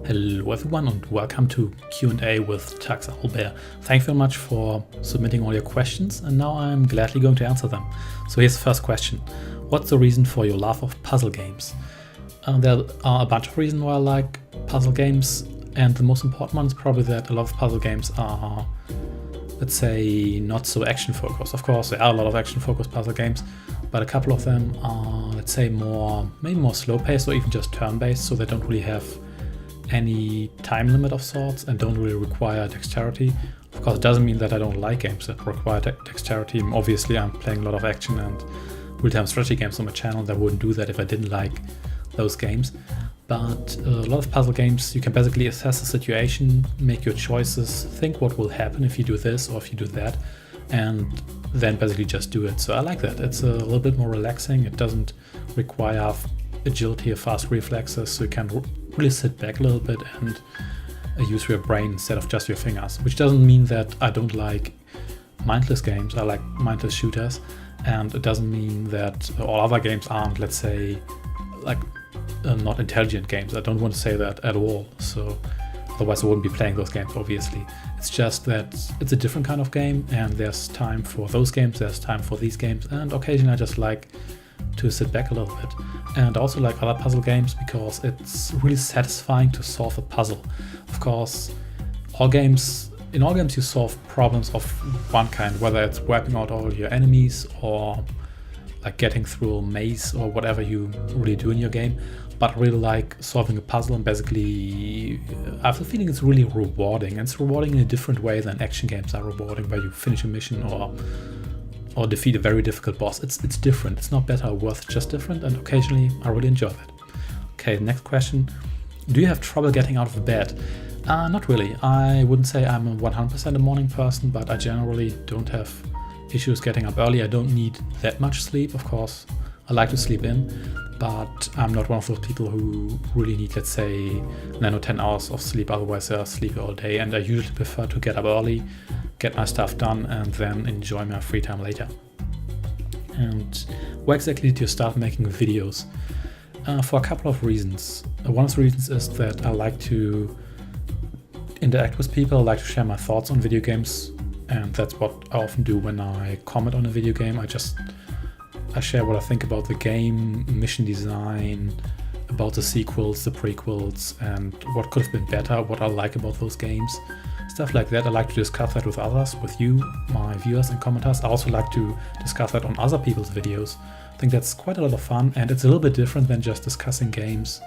Hello everyone and welcome to Q&A with TaxOwlbear. Thank you very much for submitting all your questions and now I'm gladly going to answer them. So here's the first question. What's the reason for your love of puzzle games? There are a bunch of reasons why I like puzzle games, and the most important one is probably that a lot of puzzle games are, let's say, not so action focused. Of course there are a lot of action focused puzzle games, but a couple of them are, let's say, maybe more slow paced or even just turn based, so they don't really have any time limit of sorts and don't really require dexterity. Of course, it doesn't mean that I don't like games that require dexterity. Obviously, I'm playing a lot of action and real-time strategy games on my channel that wouldn't do that if I didn't like those games. But a lot of puzzle games, you can basically assess the situation, make your choices, think what will happen if you do this or if you do that, and then basically just do it. So I like that. It's a little bit more relaxing. It doesn't require agility or fast reflexes, so you can really sit back a little bit and use your brain instead of just your fingers, which doesn't mean that I don't like mindless games. I like mindless shooters, and it doesn't mean that all other games aren't, let's say, like not intelligent games. I don't want to say that at all, so otherwise I wouldn't be playing those games, obviously. It's just that it's a different kind of game, and there's time for those games, there's time for these games, and occasionally I just like to sit back a little bit. And also like other puzzle games because it's really satisfying to solve a puzzle. Of course, in all games you solve problems of one kind, whether it's wiping out all your enemies or like getting through a maze or whatever you really do in your game. But I really like solving a puzzle, and basically I have the feeling it's really rewarding. And it's rewarding in a different way than action games are rewarding, where you finish a mission or defeat a very difficult boss. It's different. It's not better or worse, it's just different, and occasionally I really enjoy that. Okay, next question. Do you have trouble getting out of bed? Not really. I wouldn't say I'm a 100% a morning person, but I generally don't have issues getting up early. I don't need that much sleep. Of course, I like to sleep in, but I'm not one of those people who really need, let's say, 9 or 10 hours of sleep, otherwise I sleep all day, and I usually prefer to get up early, get my stuff done, and then enjoy my free time later. And why exactly did you start making videos? For a couple of reasons. One of the reasons is that I like to interact with people, I like to share my thoughts on video games, and that's what I often do when I comment on a video game. I share what I think about the game, mission design, about the sequels, the prequels, and what could have been better, what I like about those games. Stuff like that. I like to discuss that with others, with you, my viewers and commenters. I also like to discuss that on other people's videos. I think that's quite a lot of fun, and it's a little bit different than just discussing games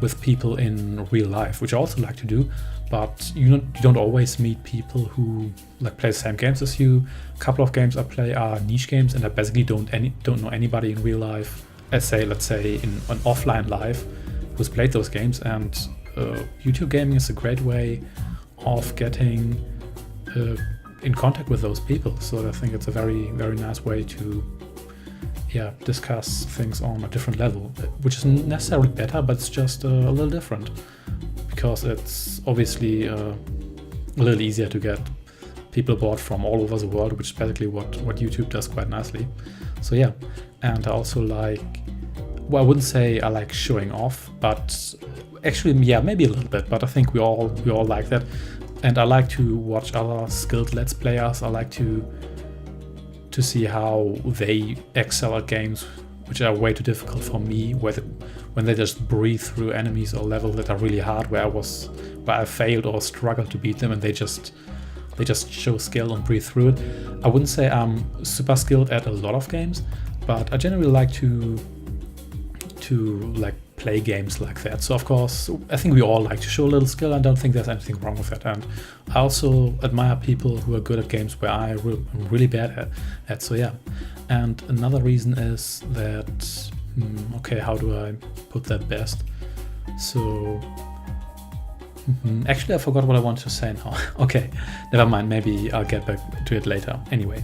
with people in real life, which I also like to do, but you don't always meet people who like play the same games as you. A couple of games I play are niche games, and I basically don't know anybody in real life, let's say in an offline life, who's played those games, and YouTube gaming is a great way of getting in contact with those people. So I think it's a very, very nice way to discuss things on a different level, which isn't necessarily better, but it's just a little different, because it's obviously a little easier to get people aboard from all over the world, which is basically what YouTube does quite nicely. So yeah, and I also like, well, I wouldn't say I like showing off, but actually, yeah, maybe a little bit, but I think we all like that. And I like to watch other skilled Let's Players. I like to see how they excel at games which are way too difficult for me, when they just breathe through enemies or levels that are really hard, where I failed or struggled to beat them, and they just show skill and breathe through it. I wouldn't say I'm super skilled at a lot of games, but I generally like to like play games like that. So of course, I think we all like to show a little skill. I don't think there's anything wrong with that. And I also admire people who are good at games where I'm really bad at. So yeah. And another reason is that, okay, how do I put that best? So, actually I forgot what I wanted to say now. Okay, never mind, maybe I'll get back to it later. Anyway,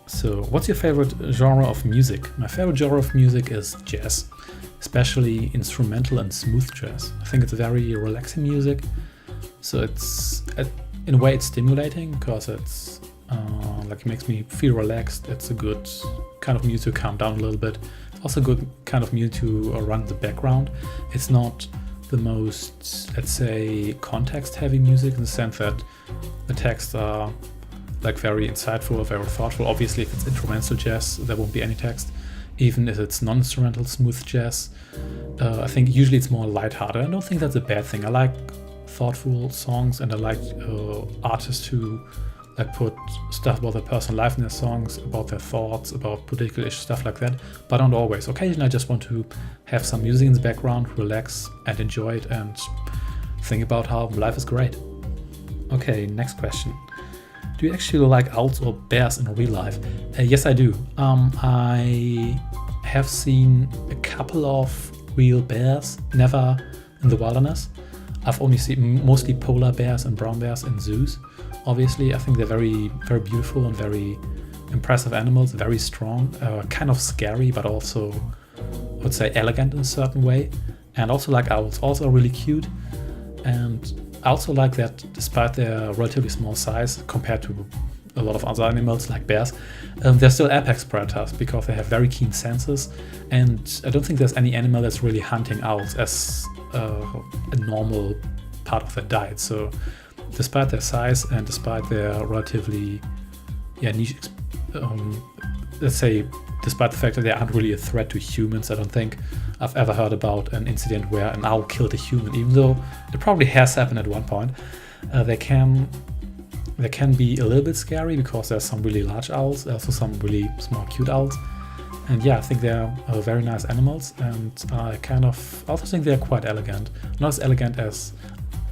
so what's your favorite genre of music? My favorite genre of music is jazz, especially instrumental and smooth jazz. I think it's very relaxing music. So it's, in a way, it's stimulating because it's like it makes me feel relaxed. It's a good kind of music to calm down a little bit. It's also a good kind of music to run in the background. It's not the most, let's say, context-heavy music, in the sense that the texts are like very insightful, very thoughtful. Obviously, if it's instrumental jazz, there won't be any text. Even if it's non-instrumental smooth jazz, I think usually it's more lighthearted. I don't think that's a bad thing. I like thoughtful songs, and I like artists who like put stuff about their personal life in their songs, about their thoughts, about political issues, stuff like that. But not always. Occasionally I just want to have some music in the background, relax and enjoy it, and think about how life is great. Okay, next question. Do you actually like owls or bears in real life? Yes, I do. I have seen a couple of real bears, never in the wilderness. I've only seen mostly polar bears and brown bears in zoos. Obviously, I think they're very, very beautiful and very impressive animals, very strong, kind of scary, but also, I would say, elegant in a certain way. And also like owls, also really cute. And I also like that despite their relatively small size compared to a lot of other animals like bears, they're still apex predators because they have very keen senses. And I don't think there's any animal that's really hunting owls as a normal part of their diet. So despite their size and despite their relatively niche, let's say, despite the fact that they aren't really a threat to humans, I don't think I've ever heard about an incident where an owl killed a human, even though it probably has happened at one point. They can be a little bit scary because there's some really large owls, also some really small cute owls. And yeah, I think they're very nice animals, and I kind of also think they're quite elegant. Not as elegant as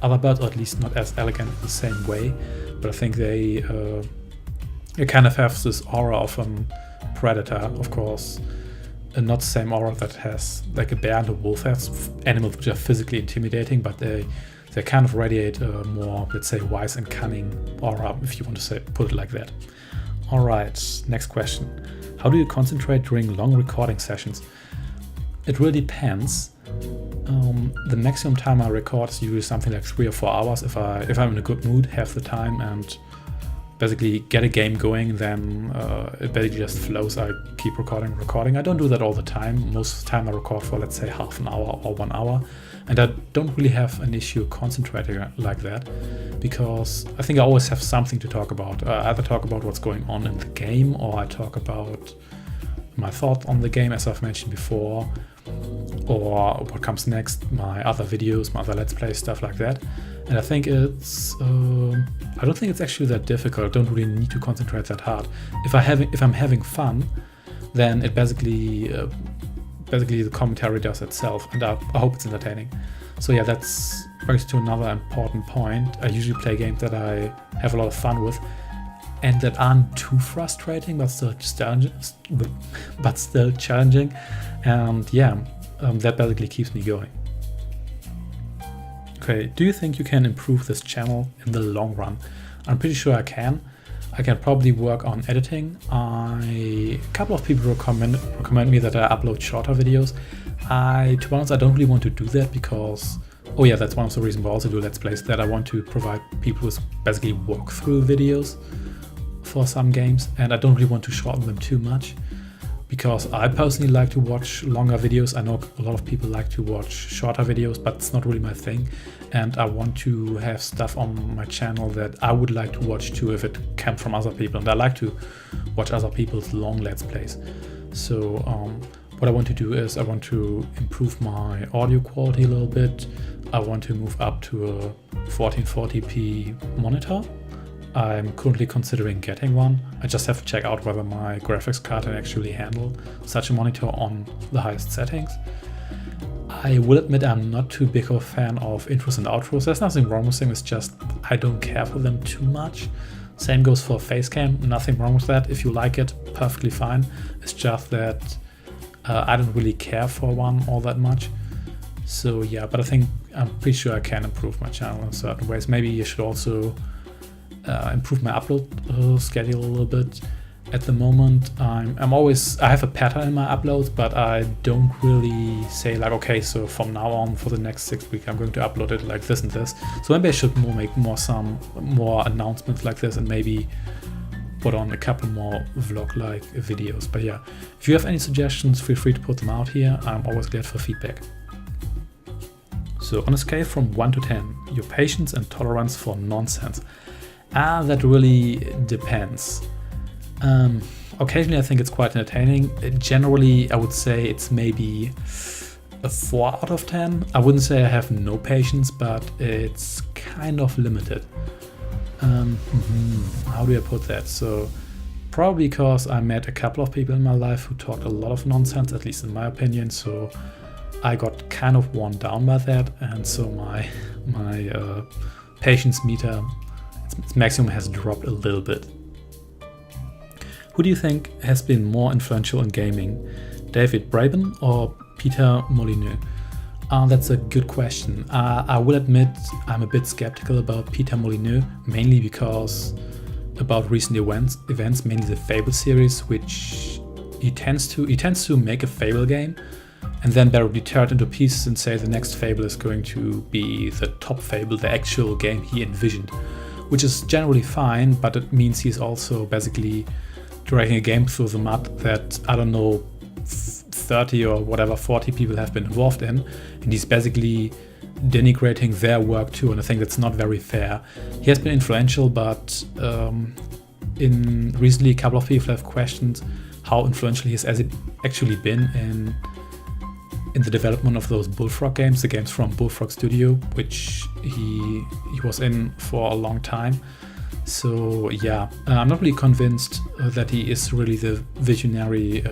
other birds, or at least not as elegant in the same way, but I think they kind of have this aura of a predator, of course, and not the same aura that has like a bear and a wolf has, animals which are physically intimidating, but they kind of radiate a more, let's say, wise and cunning aura, if you want to put it like that. All right, next question. How do you concentrate during long recording sessions? It really depends. The maximum time I record is usually something like 3 or 4 hours. If I'm in a good mood, have the time, and basically get a game going, then it basically just flows. I keep recording. I don't do that all the time. Most of the time I record for, let's say, half an hour or 1 hour. And I don't really have an issue concentrating like that, because I think I always have something to talk about. I either talk about what's going on in the game, or I talk about my thoughts on the game, as I've mentioned before, or what comes next, my other videos, my other Let's Play, stuff like that. And I think it's, I don't think it's actually that difficult. I don't really need to concentrate that hard. If I'm having fun, then it basically the commentary does itself, and I hope it's entertaining. So yeah, that's brings to another important point. I usually play games that I have a lot of fun with, and that aren't too frustrating, but still challenging. And yeah, that basically keeps me going. Okay, do you think you can improve this channel in the long run? I'm pretty sure I can. I can probably work on editing. A couple of people recommend me that I upload shorter videos. To be honest, I don't really want to do that because, oh yeah, that's one of the reasons why I also do Let's Plays, that I want to provide people with basically walkthrough videos for some games, and I don't really want to shorten them too much, because I personally like to watch longer videos. I know a lot of people like to watch shorter videos, but it's not really my thing. And I want to have stuff on my channel that I would like to watch too if it came from other people. And I like to watch other people's long Let's Plays. So what I want to do is I want to improve my audio quality a little bit. I want to move up to a 1440p monitor. I'm currently considering getting one. I just have to check out whether my graphics card can actually handle such a monitor on the highest settings. I will admit I'm not too big of a fan of intros and outros. There's nothing wrong with them, it's just I don't care for them too much. Same goes for Facecam, nothing wrong with that. If you like it, perfectly fine. It's just that I don't really care for one all that much. So yeah, but I'm pretty sure I can improve my channel in certain ways. Maybe you should also improve my upload schedule a little bit. At the moment, I have a pattern in my uploads, but I don't really say like, okay, so from now on for the next 6 weeks, I'm going to upload it like this and this. So maybe I should make some more announcements like this, and maybe put on a couple more vlog-like videos. But yeah, if you have any suggestions, feel free to put them out here. I'm always glad for feedback. So on a scale from 1 to 10, your patience and tolerance for nonsense. That really depends. Occasionally I think it's quite entertaining. Generally I would say it's maybe a 4 out of 10. I wouldn't say I have no patience, but it's kind of limited. How do I put that? So probably because I met a couple of people in my life who talked a lot of nonsense, at least in my opinion, so I got kind of worn down by that, and so my patience meter, its maximum has dropped a little bit. Who do you think has been more influential in gaming, David Braben or Peter Molyneux? That's a good question. I will admit I'm a bit skeptical about Peter Molyneux, mainly because about recent events, mainly the Fable series, which he tends to make a Fable game and then be teared into pieces and say the next Fable is going to be the top Fable, the actual game he envisioned, which is generally fine, but it means he's also basically dragging a game through the mud that, I don't know, 30 or whatever 40 people have been involved in, and he's basically denigrating their work too, and I think that's not very fair. He has been influential, but in recently a couple of people have questioned how influential he has actually been in the development of those Bullfrog games, the games from Bullfrog Studio, which he was in for a long time. So yeah, I'm not really convinced that he is really the visionary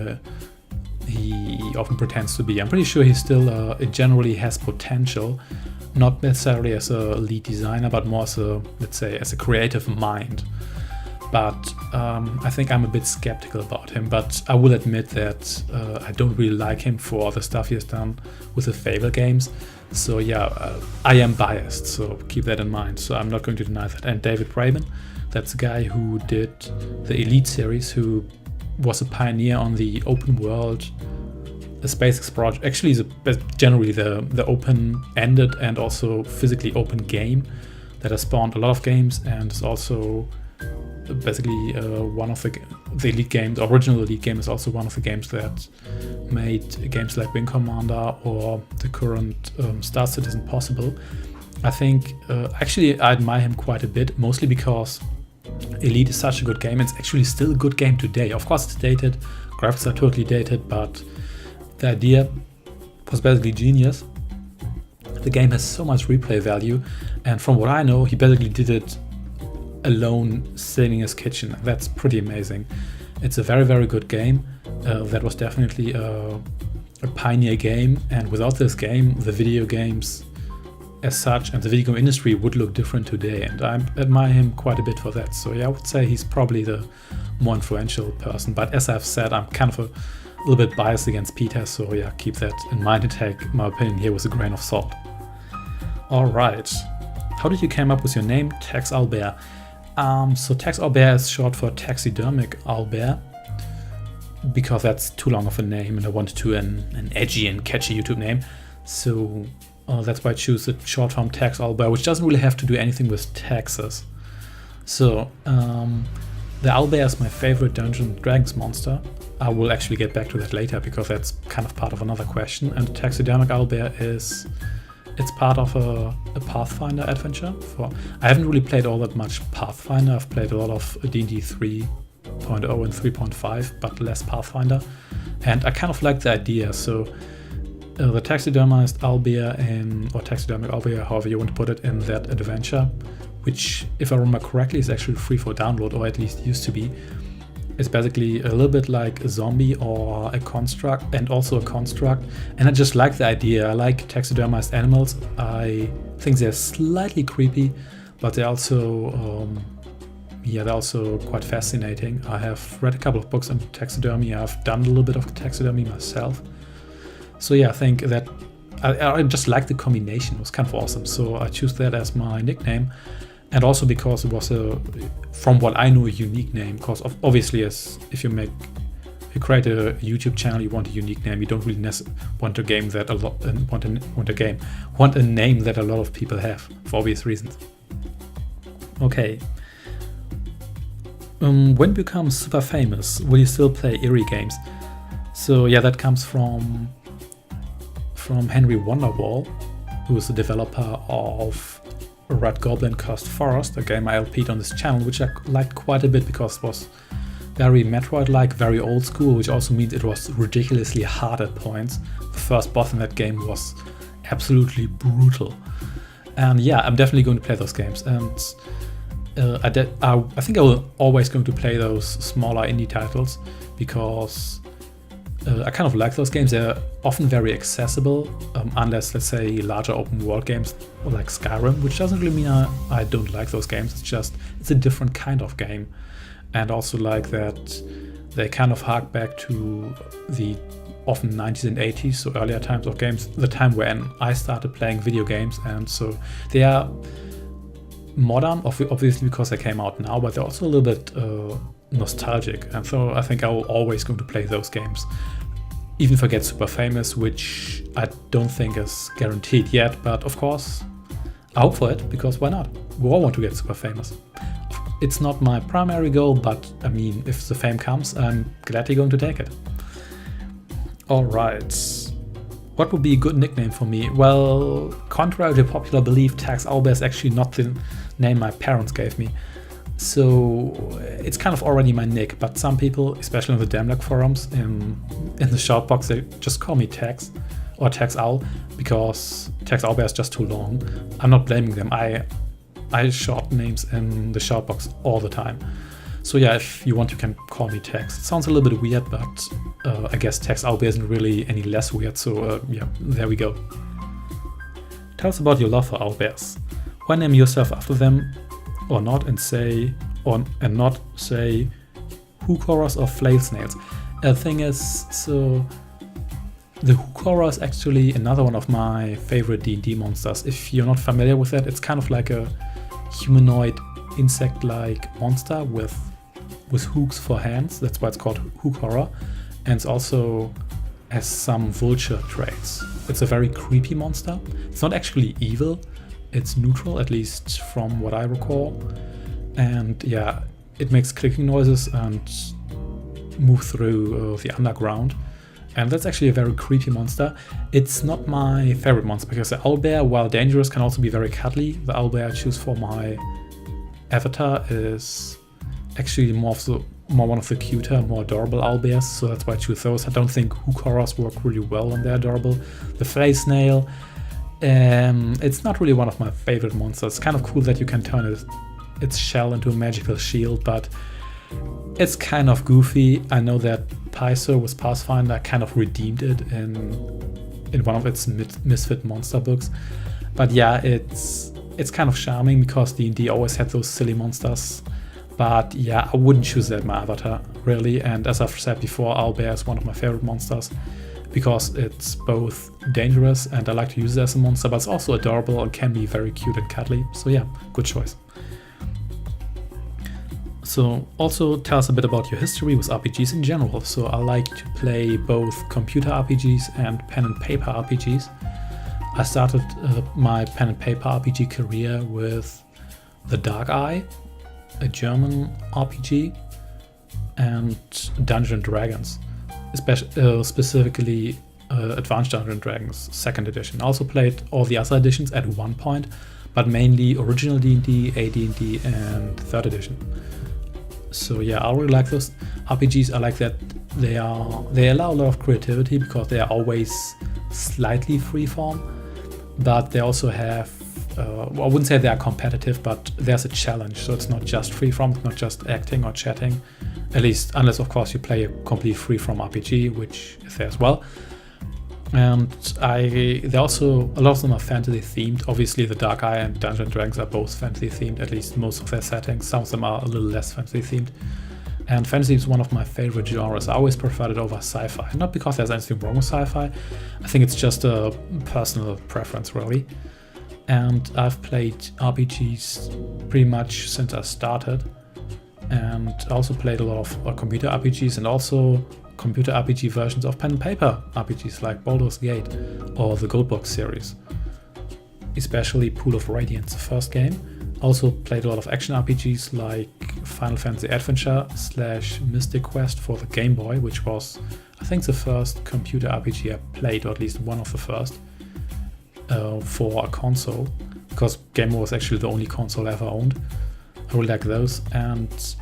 he often pretends to be. I'm pretty sure he still generally has potential, not necessarily as a lead designer, but more as a, let's say, as a creative mind. But I think I'm a bit skeptical about him, but I will admit that I don't really like him for the stuff he has done with the Fable games. So yeah, I am biased, so keep that in mind. So I'm not going to deny that. And David Braben, that's the guy who did the Elite series, who was a pioneer on the open world space exploration. Actually, generally the open-ended and also physically open game that has spawned a lot of games, and is also basically one of the Elite games. The original Elite game is also one of the games that made games like Wing Commander or the current Star Citizen possible. I think actually I admire him quite a bit, mostly because Elite is such a good game. It's actually still a good game today. Of course it's dated, graphics are totally dated, but the idea was basically genius. The game has so much replay value, and from what I know, he basically did it alone, sitting in his kitchen. That's pretty amazing. It's a very, very good game. That was definitely a pioneer game, and without this game, the video games as such and the video game industry would look different today, and I admire him quite a bit for that. So yeah, I would say he's probably the more influential person, but as I've said, I'm kind of a little bit biased against Peter, so yeah, keep that in mind and take my opinion here with a grain of salt. Alright, how did you come up with your name, TaxOwlbear? So TaxOwlbear is short for taxidermic owlbear, because that's too long of a name and I wanted to an edgy and catchy YouTube name. So that's why I choose the short form TaxOwlbear, which doesn't really have to do anything with taxes. So the owlbear is my favorite Dungeons & Dragons monster. I will actually get back to that later because that's kind of part of another question. And the taxidermic owlbear it's part of a Pathfinder adventure. I haven't really played all that much Pathfinder. I've played a lot of D&D 3.0 and 3.5, but less Pathfinder. And I kind of like the idea. So the taxidermized owlbear or taxidermic owlbear, however you want to put it, in that adventure, which, if I remember correctly, is actually free for download, or at least used to be. It's basically a little bit like a zombie or a construct, and also a construct. And I just like the idea. I like taxidermized animals. I think they're slightly creepy, but they're also quite fascinating. I have read a couple of books on taxidermy. I've done a little bit of taxidermy myself. So yeah, I think that I just like the combination. It was kind of awesome. So I choose that as my nickname. And also because it was from what I know, a unique name. Because obviously, if you create a YouTube channel, you want a unique name. You don't really want a name that a lot of people have, for obvious reasons. Okay. When you become super famous, will you still play eerie games? So yeah, that comes from Henry Wonderwall. who is the developer of Red Goblin Cursed Forest, a game I LP'd on this channel, which I liked quite a bit because it was very Metroid-like, very old school, which also means it was ridiculously hard at points. The first boss in that game was absolutely brutal. And yeah, I'm definitely going to play those games. And I think I will always going to play those smaller indie titles because I kind of like those games. They're often very accessible, unless, let's say, larger open world games like Skyrim, which doesn't really mean I don't like those games. It's just, it's a different kind of game. And also like that they kind of hark back to the often 90s and 80s, so earlier times of games, the time when I started playing video games. And so they are modern, obviously because they came out now, but they're also a little bit nostalgic. And so I think I will always going to play those games. Even if I get super famous, which I don't think is guaranteed yet, but of course I hope for it, because why not? We all want to get super famous. It's not my primary goal, but I mean, if the fame comes, I'm gladly going to take it. Alright, what would be a good nickname for me? Well, contrary to popular belief, TaxOwlbear is actually not the name my parents gave me. So it's kind of already my nick, but some people, especially on the Demlek forums, in the shoutbox, they just call me Tax or TaxOwl because TaxOwlbear is just too long. I'm not blaming them. I short names in the shoutbox all the time. So yeah, if you want, you can call me Tax. It sounds a little bit weird, but I guess TaxOwlbear isn't really any less weird. So yeah, there we go. Tell us about your love for owlbears. Why name yourself after them, or not, and not say hookahs or flail snails? The thing is, so the hookah is actually another one of my favorite D&D monsters. If you're not familiar with it, it's kind of like a humanoid insect-like monster with hooks for hands. That's why it's called hookah, and it also has some vulture traits. It's a very creepy monster. It's not actually evil. It's neutral, at least from what I recall. And yeah, it makes clicking noises and moves through the underground. And that's actually a very creepy monster. It's not my favorite monster because the owlbear, while dangerous, can also be very cuddly. The owlbear I choose for my avatar is actually more one of the cuter, more adorable owlbears, so that's why I choose those. I don't think hookahs work really well when they're adorable. The flail snail, it's not really one of my favorite monsters. It's kind of cool that you can turn its shell into a magical shield, but it's kind of goofy. I know that Paizo with Pathfinder kind of redeemed it in one of its Misfit monster books. But yeah, it's kind of charming because D&D always had those silly monsters. But yeah, I wouldn't choose that my avatar, really. And as I've said before, owlbear is one of my favorite monsters because it's both dangerous and I like to use it as a monster, but it's also adorable and can be very cute and cuddly. So yeah, good choice. So also tell us a bit about your history with RPGs in general. So I like to play both computer RPGs and pen and paper RPGs. I started my pen and paper RPG career with The Dark Eye, a German RPG, and Dungeons & Dragons, specifically Advanced Dungeons & Dragons 2nd edition. I also played all the other editions at one point, but mainly original D&D, AD&D, and 3rd edition. So yeah, I really like those RPGs. I like that they allow a lot of creativity because they are always slightly freeform, but they also have, well, I wouldn't say they are competitive, but there's a challenge. So it's not just freeform, it's not just acting or chatting, at least unless of course you play a complete freeform RPG, which is there as well. And they're also, a lot of them are fantasy themed. Obviously the Dark Eye and Dungeons & Dragons are both fantasy themed, at least most of their settings. Some of them are a little less fantasy themed. And fantasy is one of my favorite genres. I always preferred it over sci-fi. Not because there's anything wrong with sci-fi. I think it's just a personal preference, really. And I've played RPGs pretty much since I started. And I also played a lot of computer RPGs and also computer RPG versions of pen and paper RPGs like Baldur's Gate or the Goldbox series. Especially Pool of Radiance, the first game. Also played a lot of action RPGs like Final Fantasy Adventure / Mystic Quest for the Game Boy, which was, I think, the first computer RPG I played, or at least one of the first. for a console, because Game Over was actually the only console I ever owned. I really like those, and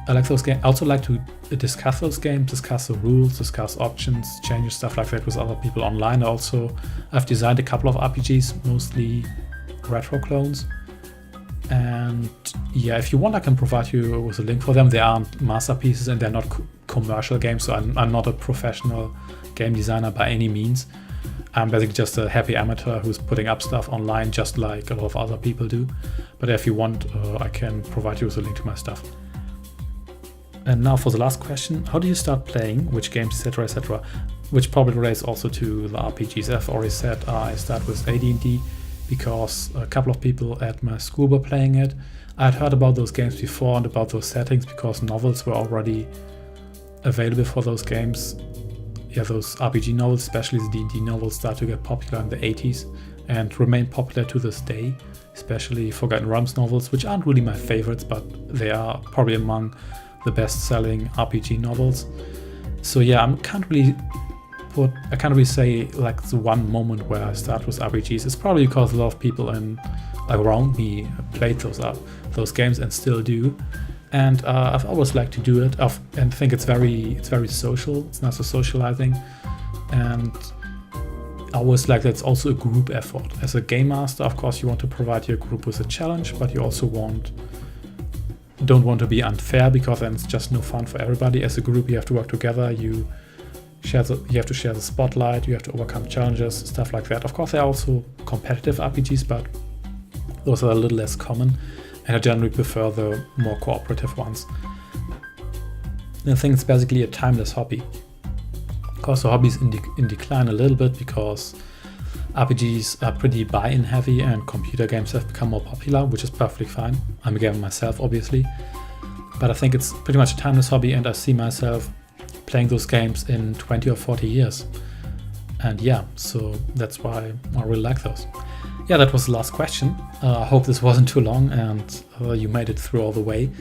I like those games. I also like to discuss those games, discuss the rules, discuss options, changes, stuff like that with other people online. I've designed a couple of RPGs, mostly retro clones. And yeah, if you want, I can provide you with a link for them. They aren't masterpieces and they're not commercial games, so I'm not a professional game designer by any means. I'm basically just a happy amateur who's putting up stuff online just like a lot of other people do. But if you want, I can provide you with a link to my stuff. And now for the last question, how do you start playing, which games, etc, etc, which probably relates also to the RPGs. I've already said I start with AD&D because a couple of people at my school were playing it. I'd heard about those games before and about those settings because novels were already available for those games. Yeah, those RPG novels, especially the D&D novels, started to get popular in the 80s and remain popular to this day, especially Forgotten Realms novels, which aren't really my favorites, but they are probably among the best-selling RPG novels. So yeah, I can't really say like the one moment where I start with RPGs. It's probably because a lot of people around me played those games and still do. And I've always liked to do it, and think it's very social. It's not so socializing, and I always like that it's also a group effort. As a game master, of course, you want to provide your group with a challenge, but you also don't want to be unfair, because then it's just no fun for everybody. As a group, you have to work together. You have to share the spotlight. You have to overcome challenges, stuff like that. Of course, there are also competitive RPGs, but those are a little less common. And I generally prefer the more cooperative ones. And I think it's basically a timeless hobby. Of course, the hobby is in decline a little bit because RPGs are pretty buy-in heavy and computer games have become more popular, which is perfectly fine. I'm a gamer myself, obviously. But I think it's pretty much a timeless hobby, and I see myself playing those games in 20 or 40 years. And yeah, so that's why I really like those. Yeah, that was the last question. I hope this wasn't too long and you made it through all the way.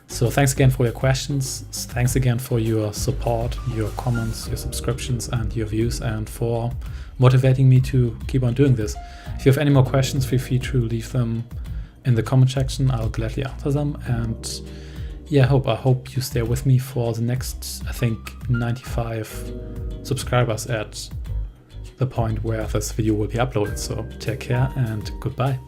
So thanks again for your questions. Thanks again for your support, your comments, your subscriptions, and your views, and for motivating me to keep on doing this. If you have any more questions, feel free to leave them in the comment section. I'll gladly answer them. And yeah, I hope you stay with me for the next, I think, 95 subscribers at the point where this video will be uploaded. So take care and goodbye.